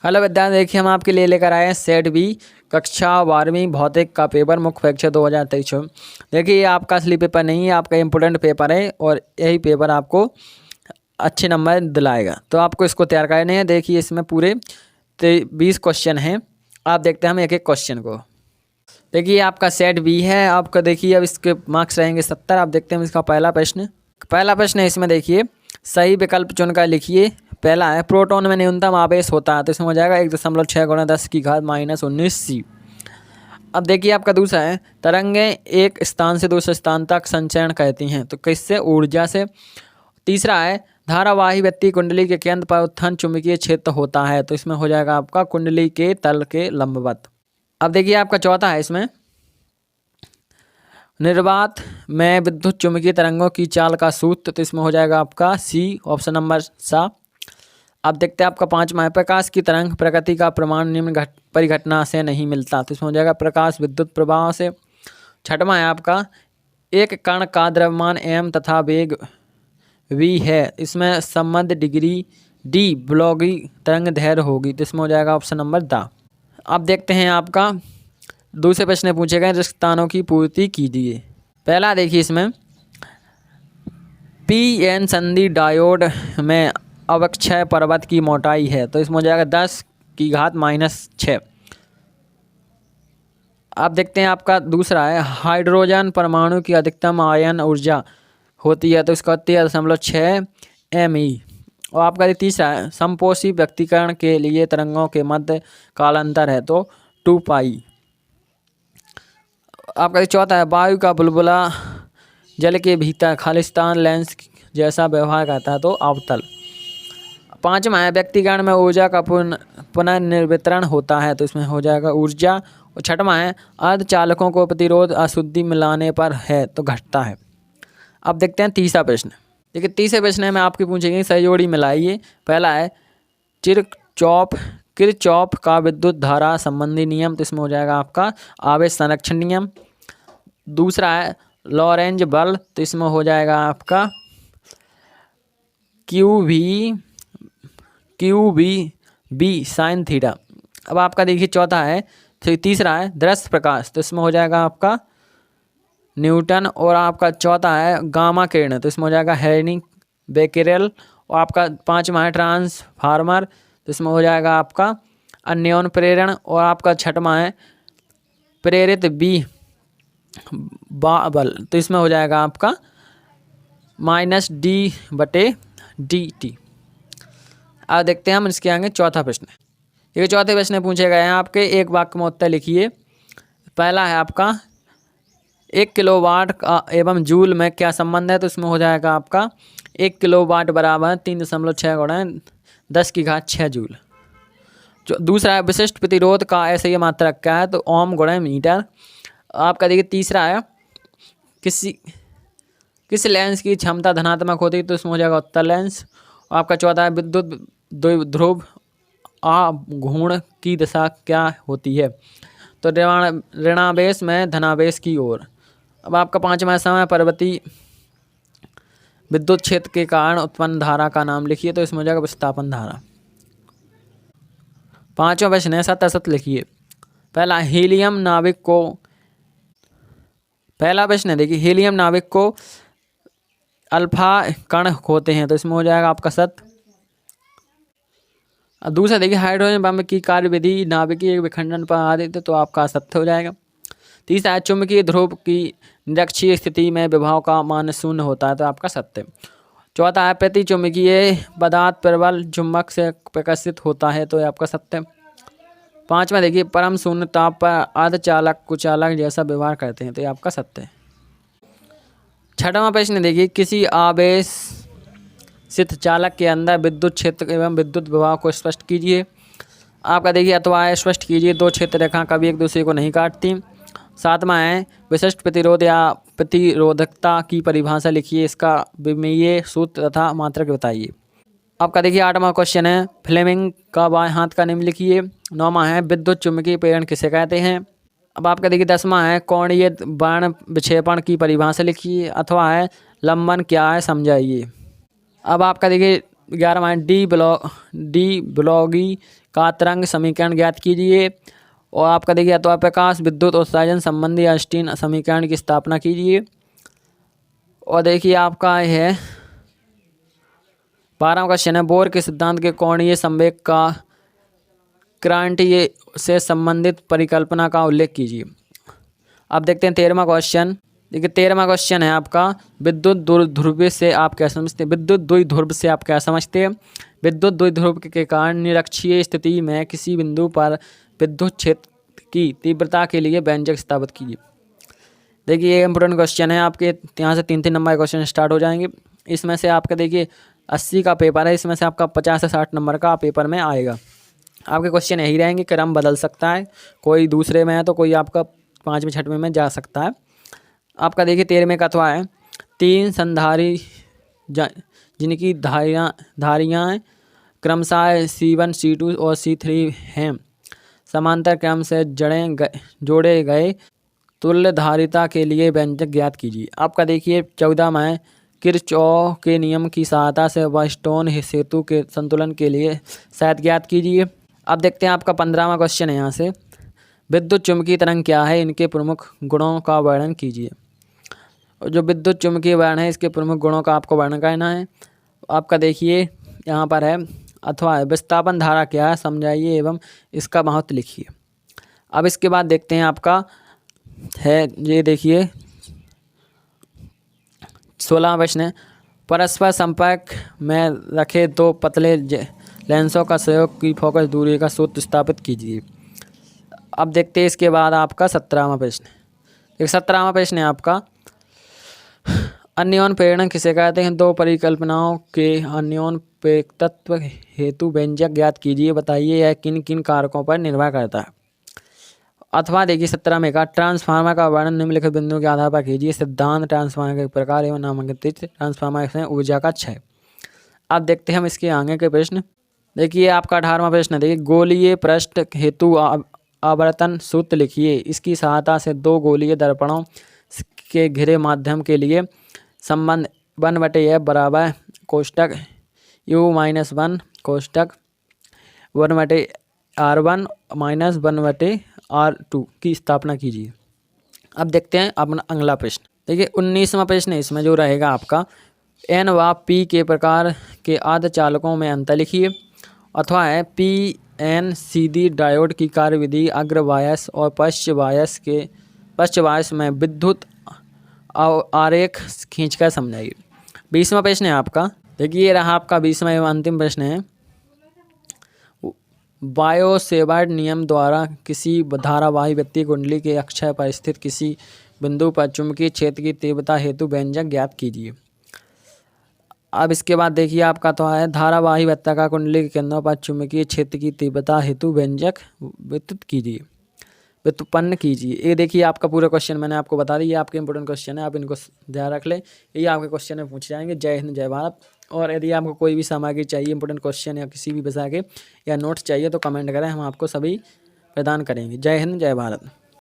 Hello विद्यार्थी, देखिए हम आपके लिए लेकर आए हैं सेट बी कक्षा 12वीं भौतिक का पेपर मुख्य परीक्षा 2023। देखिए ये आपका असली पेपर नहीं है, आपका इम्पोर्टेंट पेपर है और यही पेपर आपको अच्छे नंबर दिलाएगा। तो आपको इसको तैयार करने हैं। देखिए इसमें पूरे 20 क्वेश्चन हैं। आप देखते हैं हम एक एक क्वेश्चन को। देखिए आपका सेट बी है, आपका देखिए अब इसके मार्क्स रहेंगे 70। आप देखते हैं इसका पहला प्रश्न है। इसमें देखिए सही विकल्प चुनकर लिखिए। पहला है प्रोटॉन में न्यूनतम आवेश होता है, तो इसमें हो जाएगा 1.6 × 10⁻⁻19 C। अब देखिए आपका दूसरा है तरंगें एक स्थान से दूसरे स्थान तक संचरण कहती हैं, तो किससे? ऊर्जा से। तीसरा है धारावाही व्यक्ति कुंडली के केंद्र पर उत्थान चुंबकीय क्षेत्र होता है, तो इसमें हो जाएगा आपका कुंडली के तल के लंबवत। अब देखिए आपका चौथा है इसमें निर्वात में विद्युत चुंबकीय तरंगों की चाल का सूत्र, तो इसमें हो जाएगा आपका सी, ऑप्शन नंबर सा। अब देखते हैं आपका पांचवा है प्रकाश की तरंग प्रकृति का प्रमाण निम्न परिघटना से नहीं मिलता, तो इसमें हो जाएगा प्रकाश विद्युत प्रवाह से। छठवां है आपका एक कण का द्रव्यमान m तथा वेग v है, इसमें संबंध डिग्री d ब्लॉगी तरंग दैर्ध्य होगी, तो इसमें हो जाएगा ऑप्शन नंबर द। अब देखते हैं आपका दूसरे प्रश्न में पूछे गए रिक्त स्थानों की पूर्ति कीजिए। पहला देखिए इसमें पी-एन संधि डायोड में अवक्षय पर्वत की मोटाई है, तो इसमें हो जाएगा 10⁻⁻6। अब देखते हैं आपका दूसरा है हाइड्रोजन परमाणु की अधिकतम आयन ऊर्जा होती है, तो इसका 13.6 MeV। और आपका तीसरा है समपोषी व्यक्तीकरण के लिए तरंगों के मध्य कालांतर है, तो 2π। आपका चौथा है वायु का बुलबुला जल के भीतर खालिस्तान लेंस जैसा व्यवहार करता है, तो अवतल। पांचवा है व्यक्तिकरण में ऊर्जा का पुनर्निर्वितरण होता है, तो इसमें हो जाएगा ऊर्जा। और छठवां है अर्धचालकों को प्रतिरोध अशुद्धि मिलाने पर है, तो घटता है। अब देखते हैं तीसरा प्रश्न। देखिए तीसरे प्रश्न में आपकी पूछेंगे सही जोड़ी मिलाइए। पहला है किरचॉफ का विद्युत धारा संबंधी नियम, तो इसमें हो जाएगा आपका आवेश संरक्षण नियम। दूसरा है लॉरेंज बल, तो इसमें हो जाएगा आपका QV साइन थीटा। अब आपका देखिए चौथा है तीसरा है दृश्य प्रकाश, तो इसमें हो जाएगा आपका न्यूटन। और आपका चौथा है गामा किरण, तो इसमें हो जाएगा हेनिंग बेकेरेल। और आपका पांचवा है ट्रांसफार्मर, तो इसमें हो जाएगा आपका अन्योन प्रेरण। और आपका छठवां है प्रेरित बी बल, तो इसमें हो जाएगा आपका -d/dt। अब देखते हैं हम इसके आगे चौथा प्रश्न। ये चौथे प्रश्न पूछे गए हैं आपके, एक वाक्य में उत्तर लिखिए। पहला है आपका 1 किलोवाट एवं जूल में क्या संबंध है, तो इसमें हो जाएगा आपका 1 किलोवाट बराबर 3.6 × 10⁻6 जूल। जो दूसरा है विशिष्ट प्रतिरोध का ऐसे ये मात्रक क्या है, तो ओम × मीटर। आपका देखिए तीसरा है किस लेंस की क्षमता धनात्मक होती है, तो इसमें हो जाएगा उत्तल लेंस। आपका चौथा है विद्युत ध्रुव आघूर्ण की दिशा क्या होती है, तो ऋणावेश में धनावेश की ओर। अब आपका पांचवा समय पर्वतीय विद्युत क्षेत्र के कारण उत्पन्न धारा का नाम लिखिए, तो इसमें हो जाएगा विस्थापन धारा। पांचवा प्रश्न है सत्य लिखिए। पहला प्रश्न है देखिए हीलियम नाभिक को अल्फा कण होते हैं, तो इसमें हो जाएगा आपका सत्य। दूसरा देखिए हाइड्रोजन बम की कार्यविधि नाभिकीय विखंडन पर आधारित है, तो आपका सत्य हो जाएगा। तीसरा है चुंबकीय ध्रुव की निरक्षीय स्थिति में विभव का मान 0 होता है, तो आपका सत्य। चौथा है प्रति चुंबकीय पदार्थ प्रबल चुंबक से प्रकाशित होता है, तो आपका सत्य। पांचवा देखिए परम शून्य ताप पर अर्धचालक कुचालक जैसा व्यवहार करते हैं, तो ये आपका सत्य है। छठवां प्रश्न देखिए किसी आवेशित चालक के अंदर विद्युत क्षेत्र एवं विद्युत विभव को स्पष्ट कीजिए। आपका देखिए अथवा स्पष्ट कीजिए दो क्षेत्र रेखा कभी एक दूसरे को नहीं काटती। सातवां है विशिष्ट प्रतिरोध या प्रतिरोधकता की परिभाषा लिखिए, इसका विमेय सूत्र तथा मात्रक बताइए। आपका देखिए आठवां क्वेश्चन है फ्लेमिंग का बाएं हाथ का नियम लिखिए। नौवां है विद्युत चुंबकीय प्रेरण किसे कहते हैं। अब आपका देखिए 10वां है कोणीय बाण विक्षेपण की परिभाषा लिखिए। अथवा है लंबन क्या है समझाइए। अब आपका देखिए 11वां डी ब्लॉगी का तरंग समीकरण ज्ञात कीजिए। और आपका देखिए अथवा प्रकाश विद्युत उत्सर्जन संबंधी आइंस्टीन समीकरण की स्थापना कीजिए। और देखिए आपका है 12वां क्वेश्चन है बोर के सिद्धांत के कोणीय संवेग का क्रांतीय से संबंधित परिकल्पना का उल्लेख कीजिए। अब देखते हैं 13वां क्वेश्चन। देखिए 13वां क्वेश्चन है आपका विद्युत द्विध्रुव से आप क्या समझते हैं। विद्युत द्विध्रुव से आप क्या समझते हैं। विद्युत द्विध्रुव के कारण निरक्षीय स्थिति में किसी बिंदु पर विद्युत क्षेत्र की तीव्रता के लिए व्यंजक स्थापित कीजिए। देखिए ये इंपोर्टेंट क्वेश्चन है आपके, यहाँ से 3-3 नंबर के क्वेश्चन स्टार्ट हो जाएंगे। इसमें से आपका देखिए 80 का पेपर है, इसमें से आपका 50 से 60 नंबर का पेपर में आएगा। आपके क्वेश्चन यही रहेंगे, क्रम बदल सकता है, कोई दूसरे में है तो कोई आपका 5वें 6वें में जा सकता है। आपका देखिए 13वें का अथवा है 3 संधारी जिनकी धारियाँ क्रमशः C1 C2 और C3 हैं, समांतर क्रम से जोड़े गए तुल्य धारिता के लिए व्यंजक ज्ञात कीजिए। आपका देखिए 14 में किरचॉफ के नियम की सहायता से वाइटस्टोन सेतु के संतुलन के लिए शायद ज्ञात कीजिए। अब देखते हैं आपका 15वां क्वेश्चन है यहाँ से विद्युत चुम्बकीय तरंग क्या है, इनके प्रमुख गुणों का वर्णन कीजिए। जो विद्युत चुम्बकीय वर्ण है इसके प्रमुख गुणों का आपको वर्णन करना है। आपका देखिए यहाँ पर है अथवा विस्थापन धारा क्या है समझाइए एवं इसका महत्व लिखिए। अब इसके बाद देखते हैं आपका है ये देखिए 16वां प्रश्न है परस्पर संपर्क में रखे 2 पतले लेंसों का सहयोग की फोकस दूरी का सूत्र स्थापित कीजिए। अब देखते हैं इसके बाद आपका 17वां प्रश्न। एक 17वां प्रश्न है आपका अन्योन प्रेरण किसे कहते हैं। 2 परिकल्पनाओं के अन्योन प्रेरकत्व हेतु व्यंजक ज्ञात कीजिए, बताइए यह किन किन कारकों पर निर्भर करता है। अथवा देखिए 17 में का ट्रांसफार्मर का वर्णन निम्नलिखित बिंदुओं के आधार पर कीजिए। सिद्धांत ट्रांसफार्मर के प्रकार एवं नामांकित ट्रांसफार्मर में ऊर्जा का क्षय। अब देखते हैं हम इसके आगे के प्रश्न। देखिए आपका 18वां प्रश्न देखिए गोलीय पृष्ठ हेतु आवर्तन सूत्र लिखिए। इसकी सहायता से 2 गोलीय दर्पणों के घिरे माध्यम के लिए संबंध 1/f बराबर कोष्टक U-1 कोष्टक 1/R1 माइनस 1/R2 की स्थापना कीजिए। अब देखते हैं अपना अगला प्रश्न। देखिए 19वां प्रश्न है, इसमें जो रहेगा आपका N व P के प्रकार के अर्धचालकों में अंतर लिखिए। अथवा है PN सीधी डायोड की कार्यविधि अग्र बायस और पश्च बायस में विद्युत आरेख खींचकर समझाइए। 20वां प्रश्न है आपका। देखिए ये रहा आपका 20वां एवं अंतिम प्रश्न है बायो-सेवर्ट नियम द्वारा किसी धारावाही वृत्तीय कुंडली के अक्षय पर स्थित किसी बिंदु पर चुंबकीय क्षेत्र की तीव्रता हेतु व्यंजक ज्ञात कीजिए। अब इसके बाद देखिए आपका तो है धारावाही वृत्ताकार कुंडली के केंद्रों पर चुंबकीय क्षेत्र की तीव्रता हेतु व्यंजक व्युत्पन्न कीजिए। ये देखिए आपका पूरा क्वेश्चन मैंने आपको बता दिया। आपके इंपोर्टेंट क्वेश्चन है, आप इनको ध्यान रख लें, ये आपके क्वेश्चन में पूछे जाएंगे। जय हिंद जय भारत। और यदि आपको कोई भी सामग्री चाहिए इंपोर्टेंट क्वेश्चन या किसी भी विषय के या नोट्स चाहिए तो कमेंट करें, हम आपको सभी प्रदान करेंगे। जय हिंद जय भारत।